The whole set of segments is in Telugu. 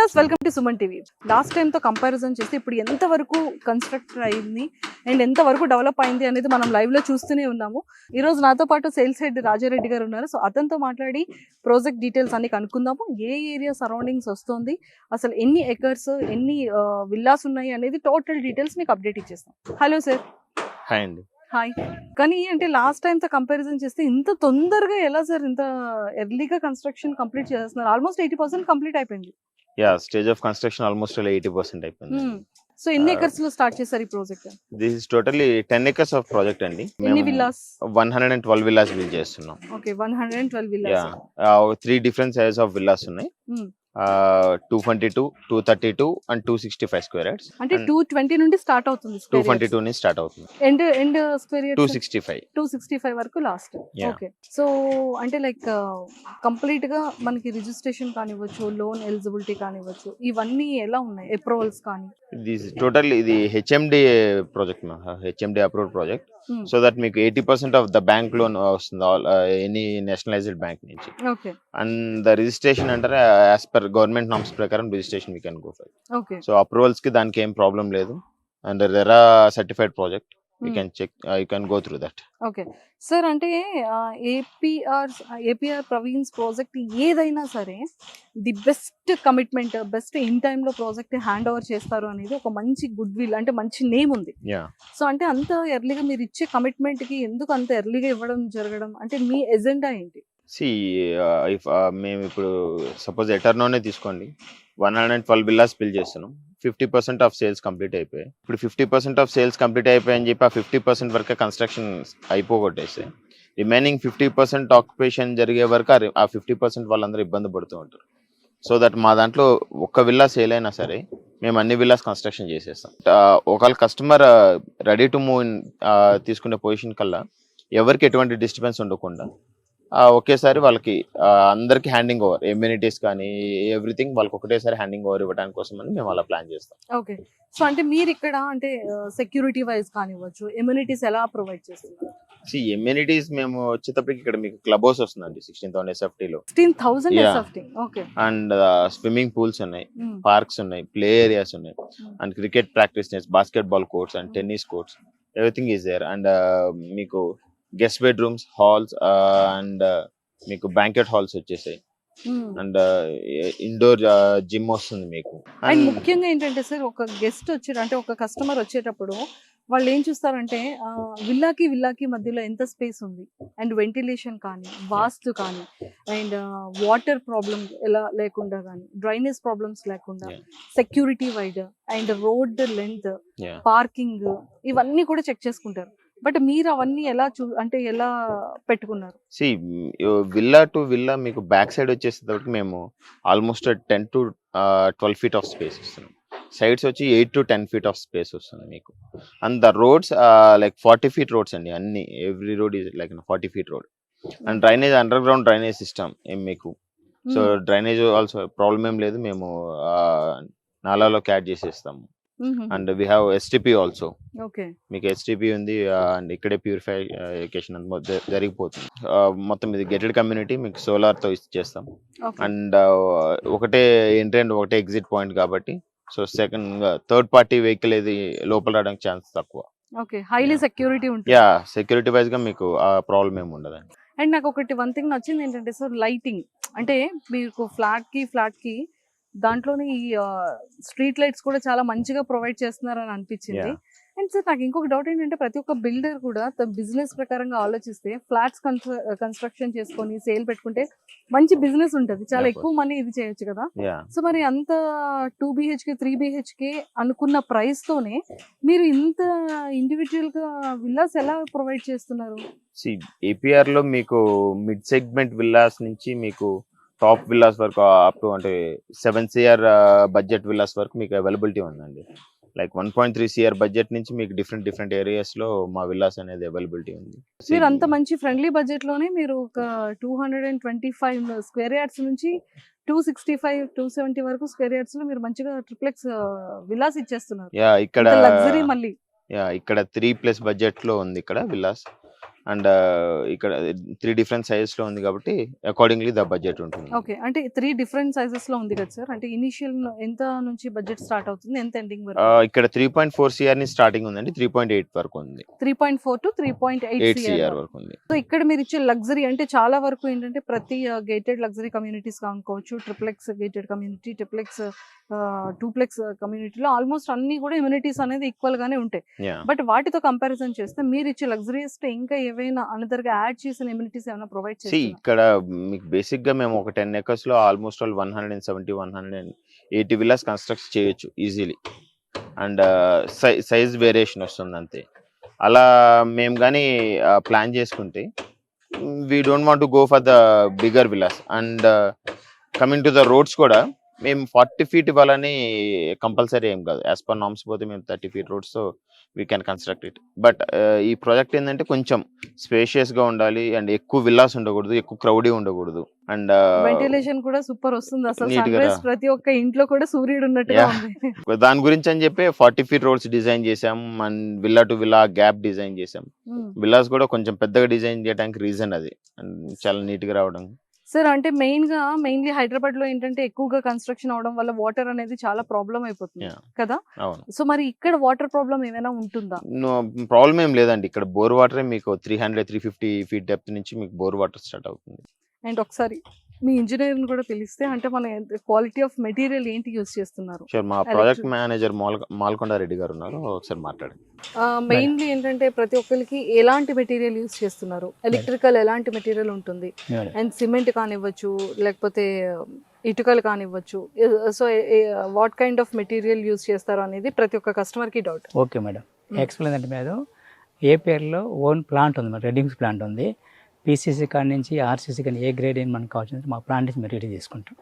Viewers, welcome to Suman TV. Last టైంతో కంపారిజన్ చేస్తే ఇప్పుడు ఎంతవరకు కన్స్ట్రక్ట్ అయింది అండ్ ఎంతవరకు డెవలప్ అయింది అనేది మనం లైవ్లో చూస్తూనే ఉన్నాము. ఈరోజు నాతో పాటు సేల్స్ హెడ్ రాజారెడ్డి గారు ఉన్నారు. సో అతనితో మాట్లాడి ప్రాజెక్ట్ డీటెయిల్స్ అన్ని కనుక్కుందాము. ఏ ఏరియా సరౌండింగ్స్ వస్తుంది, అసలు ఎన్ని ఎకర్స్, ఎన్ని విల్లాస్ ఉన్నాయి అనేది టోటల్ డీటెయిల్స్ మీకు అప్డేట్ ఇచ్చేస్తాం. Hello sir. హాయ్ అండి. హాయ్. కానీ అంటే లాస్ట్ టైంతో కంపారిజన్ చేస్తే ఇంత తొందరగా ఎలా సార్ ఇంత ఎర్లీగా కన్స్ట్రక్షన్ కంప్లీట్ చేస్తున్నారు? ఆల్మోస్ట్ 80% కంప్లీట్ అయిపోయింది. Yeah, stage of construction almost 80% అయిపోయింది. సో ఎన్ని ఎకర్స్ లో స్టార్ట్ చేశారు ఈ project? This is totally 10 acres of project అండి. ఎన్ని విల్లాస్? 112 విల్లాస్ బిల్డ్ చేస్తున్నాం. Okay, 112 yeah, villas. 3 different sizes of villas ఉన్నాయి. 222, 232 అండ్ 265 స్క్వేర్ యార్డ్స్. అంటే 220 నుండి స్టార్ట్ అవుతుంది. 222 నుంచి స్టార్ట్ అవుతుంది. ఎండ్ స్క్వేర్ యార్డ్స్ 265 వరకు లాస్ట్. Yeah. ఓకే, సో అంటే లైక్ కంప్లీట్ గా మనకి రిజిస్ట్రేషన్ కానివ్వచ్చు, లోన్ ఎలిజిబిలిటీ కానివ్వచ్చు, ఇవన్నీ ఎలా ఉన్నాయి? అప్రూవల్స్ కానీ? దిస్ టోటల్ ఇది HMD project, HMD approved project. So that మీకు 80% ఆఫ్ ద బ్యాంక్ లోన్ వస్తుంది, ఎనీ నేషనలైజ్డ్ బ్యాంక్ నుంచి. ఓకే. అండ్ ద రిజిస్ట్రేషన్ అంటారా యాజ్ పర్ గవర్నమెంట్ నామ్స్ ప్రకారం registration we can go for. Okay. So approvals కి దానికి ఏం ప్రాబ్లం లేదు. And there certified project, you can check, you can go through that. Okay sir. అంటే ఏపీఆర్ ప్రవీణ్స్ ప్రాజెక్ట్ ఏదైనా సరే the best commitment, best in టైంలో ప్రాజెక్ట్ హ్యాండ్ ఓవర్ చేస్తారు అనేది ఒక మంచి గుడ్ విల్, అంటే మంచి నేమ్ ఉంది. సో అంటే అంత ఎర్లీగా మీరు ఇచ్చే కమిట్మెంట్ కి ఎందుకు అంత ఎర్లీగా ఇవ్వడం జరగడం, అంటే మీ ఎజెండా ఏంటి? సి ఇఫ్ మేము ఇప్పుడు సపోజ్ ఎటర్నోనే తీసుకోండి, 112 విల్లాస్ బిల్డ్ చేస్తున్నాం. 50% ఆఫ్ సేల్స్ కంప్లీట్ అయిపోయాయి. ఇప్పుడు 50% ఆఫ్ సేల్స్ కంప్లీట్ అయిపోయాయని చెప్పి ఆ 50% వరకే కన్స్ట్రక్షన్ అయిపోగొట్టేస్తే రిమైనింగ్ 50% ఆక్యుపేషన్ జరిగే వరకు ఆ 50% వాళ్ళందరూ ఇబ్బంది పడుతూ ఉంటారు. సో దట్ మా దాంట్లో ఒక్క విల్లా సేల్ అయినా సరే మేము అన్ని విల్లాస్ కన్స్ట్రక్షన్ చేసేస్తాం. ఒకవేళ కస్టమర్ రెడీ టు మూవ్ తీసుకునే పొజిషన్ కల్లా ఎవరికి ఎటువంటి డిస్టర్బెన్స్ ఉండకుండా ఒకేసారి వాళ్ళకి అందరికి హ్యాండింగ్ ఓవర్, ఎమ్యూనిటీస్ కానీ ఎవ్రీథింగ్ వాళ్ళకి ఒకటేసారి హ్యాండింగ్ ఓవర్ ఇవ్వడానికి కోసం అని మేము అలా ప్లాన్ చేస్తాం. ఓకే. సో అంటే మీరు ఇక్కడ అంటే సెక్యూరిటీ వైజ్ కానివ్వచ్చు, ఎమ్యూనిటీస్ ఎలా ప్రొవైడ్ చేస్తున్నారు? ఎమ్యూనిటీస్ మేము వచ్చేటప్పటికి ఇక్కడ మీకు క్లబ్ హౌస్ వస్తుందండి 16,000 SFT లో. 16,000 SFT. Okay. And swimming pools ఉన్నాయి, పార్క్స్ ఉన్నాయి, ప్లే ఏరియాస్ ఉన్నాయి, and cricket practice nets, basketball courts and tennis courts, everything is there. And మీకు గెస్ట్ బెడ్రూమ్స్, హాల్స్ అండ్ మీకు బ్యాంకెట్ హాల్స్ వచ్చేసాయి. అండ్ ఇండోర్ జిమ్ వస్తుంది మీకు. అండ్ ముఖ్యంగా ఏంటంటే సార్, ఒక గెస్ట్ వచ్చారు అంటే ఒక కస్టమర్ వచ్చేటప్పుడు వాళ్ళు ఏం చూస్తారంటే విల్లాకి మధ్యలో ఎంత స్పేస్ ఉంది, అండ్ వెంటిలేషన్ కానీ, వాస్తు కానీ, అండ్ వాటర్ ప్రాబ్లమ్ ఎలా లేకుండా కానీ, డ్రైనేజ్ ప్రాబ్లమ్స్ లేకుండా, security wide and road length, parking, ఇవన్నీ కూడా చెక్ చేసుకుంటారు. బట్ మీరు అవన్నీ ఎలా అంటే ఎలా పెట్టుకున్నారు? సి విల్లా టు విల్లా మీకు బ్యాక్ సైడ్ వచ్చేసేటప్పటికి మేము almost 10 to 12 feet of space ఇస్తున్నాం. సైడ్స్ వచ్చి 8 to 10 feet ఆఫ్ స్పేస్ వస్తుంది మీకు. And the roads like 40 feet roads అండి, అన్ని every road is like 40 feet road. And drainage, under ground drainage system ఏం మీకు. సో డ్రైనేజ్ ఆల్సో ప్రాబ్లం ఏం లేదు, మేము నాలాలో క్యాచ్ చేసేస్తాము. And we have STP also. మీకు STP ఉంది. అండ్ ఇక్కడే ప్యూరిఫికేషన్ జరిగిపోతుంది. మొత్తం ఇది గెటెడ్ కమ్యూనిటీ, మీకు సోలార్ తో ఇచ్చేస్తాం. అండ్ ఒకటే ఎంట్రీ అండ్ ఒకటే ఎగ్జిట్ పాయింట్ కాబట్టి సో థర్డ్ పార్టీ వెహికల్ ఏది లోపల రావడానికి ఛాన్స్ తక్కువ. ఓకే, హైలీ సెక్యూరిటీ ఉంటుంది. యా, సెక్యూరిటీ వైజ్ గా మీకు ఆ ప్రాబ్లం ఏమి ఉండదండి. అండ్ నాకు ఒకటి వన్ థింగ్ నచ్చింది ఏంటంటే సార్, లైటింగ్. అంటే మీకు ఫ్లాట్ కి దాంట్లోనే ఈ స్ట్రీట్ లైట్స్ కూడా చాలా మంచిగా ప్రొవైడ్ చేస్తున్నారని అనిపించింది. అండ్ సార్ నాకు ఇంకొక డౌట్ ఏంటంటే, ప్రతి ఒక్క బిల్డర్ కూడా తన బిజినెస్ ప్రకారంగా ఆలోచిస్తే ఫ్లాట్స్ కన్స్ట్రక్షన్ చేసుకొని సేల్ పెట్టుకుంటే మంచి బిజినెస్ ఉంటుంది, చాలా ఎక్కువ మనీ ఇది చేయొచ్చు కదా. సో మరి అంత 2 BHK 3 BHK అనుకున్న ప్రైస్ తోనే మీరు ఇంత ఇండివిజువల్ గా విల్లాస్ ఎలా ప్రొవైడ్ చేస్తున్నారు? ఏపీఆర్ లో మీకు మిడ్ సెగ్మెంట్ విల్లాస్ నుంచి మీకు టాప్ విల్లాస్ వరకు అప్ టు అంటే 7 CR బడ్జెట్ విల్లాస్ వరకు మీకు అవైలబిలిటీ ఉందండి. లైక్ 1.3 CR బడ్జెట్ నుంచి మీకు డిఫరెంట్ ఏరియాస్ లో మా విల్లాస్ అనేది అవైలబిలిటీ ఉంది. మీరు అంత మంచి ఫ్రెండ్లీ బడ్జెట్ లోనే మీరు ఒక 225 స్క్వేర్ యార్డ్స్ నుంచి 265, 270 వరకు స్క్వేర్ యార్డ్స్ లో మీరు మంచిగా ట్రిప్లెక్స్ విల్లాస్ ఇచ్చేస్తున్నారు. ఇక్కడ లగ్జరీ మళ్ళీ. ఇక్కడ 3+ బడ్జెట్ లో ఉంది ఇక్కడ విల్లాస్. అండ్ ఇక్కడ 3 డిఫరెంట్ సైజెస్ లో ఉంది కాబట్టి అకార్డింగ్లీ ద బడ్జెట్ ఉంటుంది. ఓకే. అంటే 3 డిఫరెంట్ సైజెస్ లో ఉంది కదా సార్. అంటే ఇనిషియల్ ఎంత నుంచి బడ్జెట్ స్టార్ట్ అవుతుంది? ఎంత ఎండింగ్ వరకు? ఇక్కడ 3.4 సిఆర్ ని స్టార్టింగ్ ఉందండి, 3.8 వరకు ఉంది, 3.4 టు 3.8 8 సిఆర్ సిఆర్ వరకు ఉంది. సో ఇక్కడ మీరు ఇచ్చే లగ్జరీ అంటే చాలా వరకు ఏంటంటే ప్రతి గేటెడ్ లగ్జరీ కమ్యూనిటీస్ అనుకోవచ్చు, ట్రిప్లెక్స్ గేటెడ్ కమ్యూనిటీ, ట్రిప్లెక్స్ టూప్లెక్స్ కమ్యూనిటీలో ఆల్మోస్ట్ అన్ని కూడా ఇమ్యూనిటీస్ అనేది ఈక్వల్ గానే ఉంటాయి. Yeah. బట్ వాటితో కంపారిజన్ చేస్తే మీరు ఇచ్చే లగ్జరీస్ ఇంకా ఏవైనా అనదర్ గా యాడ్ చేసిన ఇమ్యూనిటీస్ ఏమైనా ప్రొవైడ్ See, చేస్తారు? ఇక్కడ మీకు బేసిక్ గా మేము ఒక 10 acres లో ఆల్మోస్ట్ 180 విల్లాస్ కన్స్ట్రక్ట్ చేయొచ్చు ఈజీలీ. అండ్ సైజ్ వేరియేషన్ వస్తుంది అంతే. అలా మేము కానీ ప్లాన్ చేసుకుంటే we don't want to go for the bigger villas. And coming to the roads కూడా మేము 40 feet ఇవ్వాలని కంపల్సరీ ఏం కాదు. యాజ్ పర్ నామ్స్ పోతే మేము 30 feet రోడ్స్ తో we can construct it. But ఈ ప్రాజెక్ట్ ఏంటంటే కొంచెం స్పేషియస్ గా ఉండాలి అండ్ ఎక్కువ విల్లాస్ ఉండకూడదు, ఎక్కువ క్రౌడీ ఉండకూడదు. అండ్ వెంటిలేషన్ కూడా సూపర్ వస్తుంది అసలు. Neat సన్ గా రైజ్ ప్రతి ఒక్క ఇంట్లో కూడా సూర్యుడు ఉన్నట్టుగా Yeah. ఉంది. దాని గురించి అని చెప్పి 40 feet రోడ్స్ డిజైన్ చేసాం and villa to villa gap design చేసాం. విల్లాస్ కూడా కొంచెం పెద్దగా డిజైన్ చేయడానికి రీజన్ అది, అండ్ చాలా నీట్ గా రావడం. సార్ అంటే మెయిన్లీ హైదరాబాద్ లో ఏంటంటే ఎక్కువగా కన్స్ట్రక్షన్ అవడం వల్ల వాటర్ అనేది చాలా ప్రాబ్లం అయిపోతుంది Yeah. కదా. అవును, సో మరి ఇక్కడ వాటర్ ప్రాబ్లం ఏమైనా ఉంటుందా? ప్రాబ్లం ఏం లేదండి. ఇక్కడ బోర్ వాటర్ మీకు 300-350 feet డెప్త్ నుంచి మీకు బోర్ వాటర్ స్టార్ట్ అవుతుంది. అండ్ ఒకసారి మీ ఇంజనీర్ కూడా తెలిస్తే అంటే మన క్వాలిటీ ఆఫ్ మెటీరియల్ ఏంటి యూజ్ చేస్తున్నారు? షూర్, మా ప్రాజెక్ట్ మేనేజర్ మాల్కొండ రెడ్డి గారు ఉన్నారు, ఒకసారి మాట్లాడండి. మెయిన్లీ ఏంటంటే ప్రతి ఒక్కరికి ఎలాంటి మెటీరియల్ యూజ్ చేస్తున్నారు? ఎలక్ట్రికల్ ఎలాంటి మెటీరియల్ ఉంటుంది? అండ్ సిమెంట్ కానివ్వచ్చు, లేకపోతే ఇటుకలు కానివ్వచ్చు. So what kind of material use చేస్తారు అనేది ప్రతి ఒక్క కస్టమర్ కి డౌట్. ఓకే మేడం, ఎక్స్ప్లెయిన్ అంటే మేడం ఏపీఆర్లో ఓన్ ప్లాంట్ ఉంది, రెడీమిక్స్ ప్లాంట్ ఉంది. పీసీసీ కాడి నుంచి ఆర్సీసీ కానీ ఏ గ్రేడ్ ఏం మనకు కావాల్సింది మా ప్లాంట్ నుంచి మేము రెడీ చేసుకుంటాం.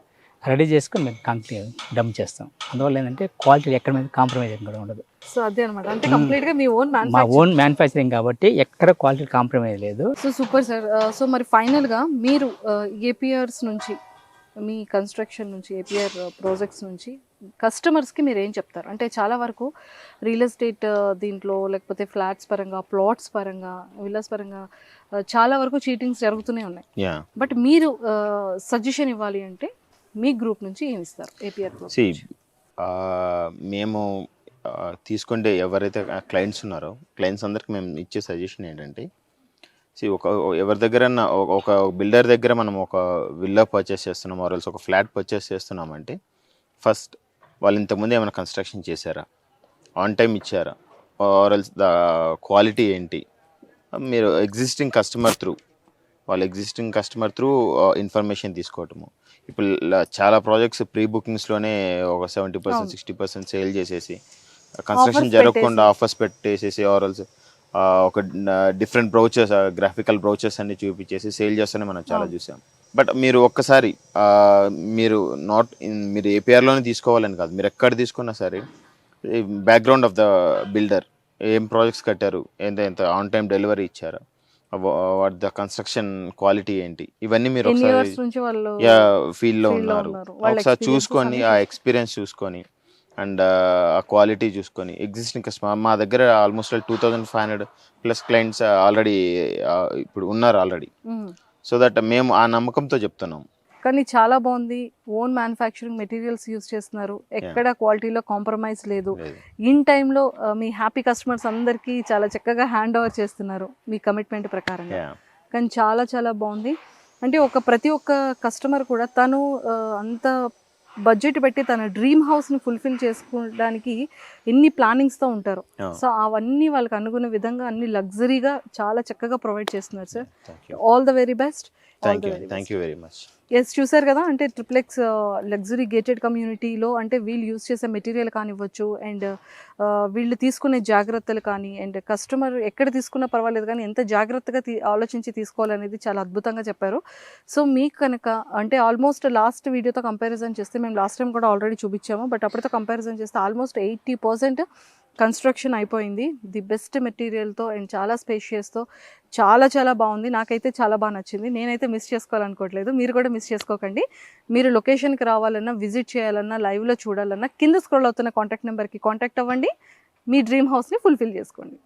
రెడీ చేసుకొని మేము కంప్లీట్ డంప్ చేస్తాం. అందువల్ల ఏంటంటే క్వాలిటీ ఎక్కడ మీద కాంప్రమైజ్ కూడా ఉండదు. సో అదే అనమాట, అంటే కంప్లీట్ గా మీ ఓన్ మా ఓన్ మ్యానుఫ్యాక్చరింగ్ కాబట్టి ఎక్కడ క్వాలిటీ కాంప్రమైజ్ లేదు. So super sir. సో మరి ఫైనల్ గా మీరు ఏపీఆర్స్ నుంచి, మీ కన్స్ట్రక్షన్ నుంచి, ఏపీఆర్ ప్రాజెక్ట్స్ నుంచి కస్టమర్స్కి మీరు ఏం చెప్తారు? అంటే చాలా వరకు రియల్ ఎస్టేట్ దీంట్లో లేకపోతే ఫ్లాట్స్ పరంగా, ప్లాట్స్ పరంగా, విల్లాస్ పరంగా చాలా వరకు చీటింగ్స్ జరుగుతూనే ఉన్నాయి. బట్ మీరు సజెషన్ ఇవ్వాలి అంటే మీ గ్రూప్ నుంచి ఏమి ఇస్తారు ఏపీఆర్? మేము తీసుకుంటే ఎవరైతే క్లయింట్స్ ఉన్నారో క్లయింట్స్ అందరికి మేము ఇచ్చే సజెషన్ ఏంటంటే, ఎవరి దగ్గర ఒక బిల్డర్ దగ్గర మనం ఒక విల్లా పర్చేస్ చేస్తున్నాం ఆర్ఎల్స్ ఒక ఫ్లాట్ పర్చేస్ చేస్తున్నామంటే ఫస్ట్ వాళ్ళు ఇంతకుముందు ఏమైనా కన్స్ట్రక్షన్ చేశారా, ఆన్ టైం ఇచ్చారా, ఆర్ఎల్స్ ద క్వాలిటీ ఏంటి, మీరు ఎగ్జిస్టింగ్ కస్టమర్ త్రూ ఇన్ఫర్మేషన్ తీసుకోవటము. ఇప్పుడు చాలా ప్రాజెక్ట్స్ ప్రీ బుకింగ్స్లోనే ఒక 70% 60% సేల్ చేసేసి కన్స్ట్రక్షన్ జరగకుండా ఆఫర్స్ పెట్టేసేసి ఆర్ఎల్స్ ఒక డిఫరెంట్ బ్రౌచర్స్, గ్రాఫికల్ బ్రౌచర్స్ అన్ని చూపించేసి సేల్ చేస్తూనే మనం చాలా చూసాం. బట్ మీరు ఒక్కసారి మీరు ఏపీఆర్లోనే తీసుకోవాలని కాదు, మీరు ఎక్కడ తీసుకున్నా సరే బ్యాక్గ్రౌండ్ ఆఫ్ ద బిల్డర్, ఏం ప్రాజెక్ట్స్ కట్టారు, ఎంత ఆన్ టైం డెలివరీ ఇచ్చారు, వాట్ ద కన్స్ట్రక్షన్ క్వాలిటీ ఏంటి, ఇవన్నీ మీరు ఒకసారి ఫీల్డ్లో ఉన్నారు ఒకసారి చూసుకొని ఆ ఎక్స్పీరియన్స్ చూసుకొని అండ్ ఆ క్వాలిటీ చూసుకొని ఎగ్జిస్టింగ్ కస్టమర్ మా దగ్గర ఆల్మోస్ట్ 2500+ క్లయింట్స్ ఆల్రెడీ ఇప్పుడు ఉన్నారు ఆల్రెడీ. సో దట్ మేము ఆ నమ్మకంతో చెప్తున్నాం. కానీ చాలా బాగుంది, ఓన్ మ్యానుఫ్యాక్చరింగ్ మెటీరియల్స్ యూజ్ చేస్తున్నారు, ఎక్కడ క్వాలిటీలో కాంప్రమైజ్ లేదు, ఇన్ టైంలో మీ హ్యాపీ కస్టమర్స్ అందరికీ చాలా చక్కగా హ్యాండ్ ఓవర్ చేస్తున్నారు మీ కమిట్మెంట్ ప్రకారంగా. కానీ చాలా చాలా బాగుంది. అంటే ప్రతి ఒక్క కస్టమర్ కూడా తను అంత బడ్జెట్ పెట్టి తన డ్రీమ్ హౌస్ని ఫుల్ఫిల్ చేసుకోవడానికి ఎన్ని ప్లానింగ్స్తో ఉంటారు. సో అవన్నీ వాళ్ళకి అనుకునే విధంగా అన్ని లగ్జరీగా చాలా చక్కగా ప్రొవైడ్ చేస్తున్నారు sir. All the very best. Thank you very much. Yes, చూసారు కదా, అంటే ట్రిప్లెక్స్ లగ్జరీ గేటెడ్ కమ్యూనిటీలో అంటే వీళ్ళు యూజ్ చేసే మెటీరియల్ కానివ్వచ్చు అండ్ వీళ్ళు తీసుకునే జాగ్రత్తలు కానీ అండ్ కస్టమర్ ఎక్కడ తీసుకున్నా పర్వాలేదు కానీ ఎంత జాగ్రత్తగా ఆలోచించి తీసుకోవాలనేది చాలా అద్భుతంగా చెప్పారు. సో మీకు కనుక అంటే ఆల్మోస్ట్ లాస్ట్ వీడియోతో కంపారిజన్ చేస్తే మేము లాస్ట్ టైం కూడా ఆల్రెడీ చూపించాము, బట్ అప్పటితో కంపారిజన్ చేస్తే ఆల్మోస్ట్ 80% కన్స్ట్రక్షన్ అయిపోయింది. ది బెస్ట్ మెటీరియల్తో అండ్ చాలా స్పేషియస్తో చాలా చాలా బాగుంది. నాకైతే చాలా బాగా నచ్చింది. నేనైతే మిస్ చేసుకోవాలనుకోవట్లేదు, మీరు కూడా మిస్ చేసుకోకండి. మీరు లొకేషన్కి రావాలన్నా, విజిట్ చేయాలన్నా, లైవ్లో చూడాలన్నా కింద స్క్రోల్ అవుతున్న కాంటాక్ట్ నెంబర్కి కాంటాక్ట్ అవ్వండి. మీ డ్రీమ్ హౌస్ని ఫుల్ఫిల్ చేసుకోండి.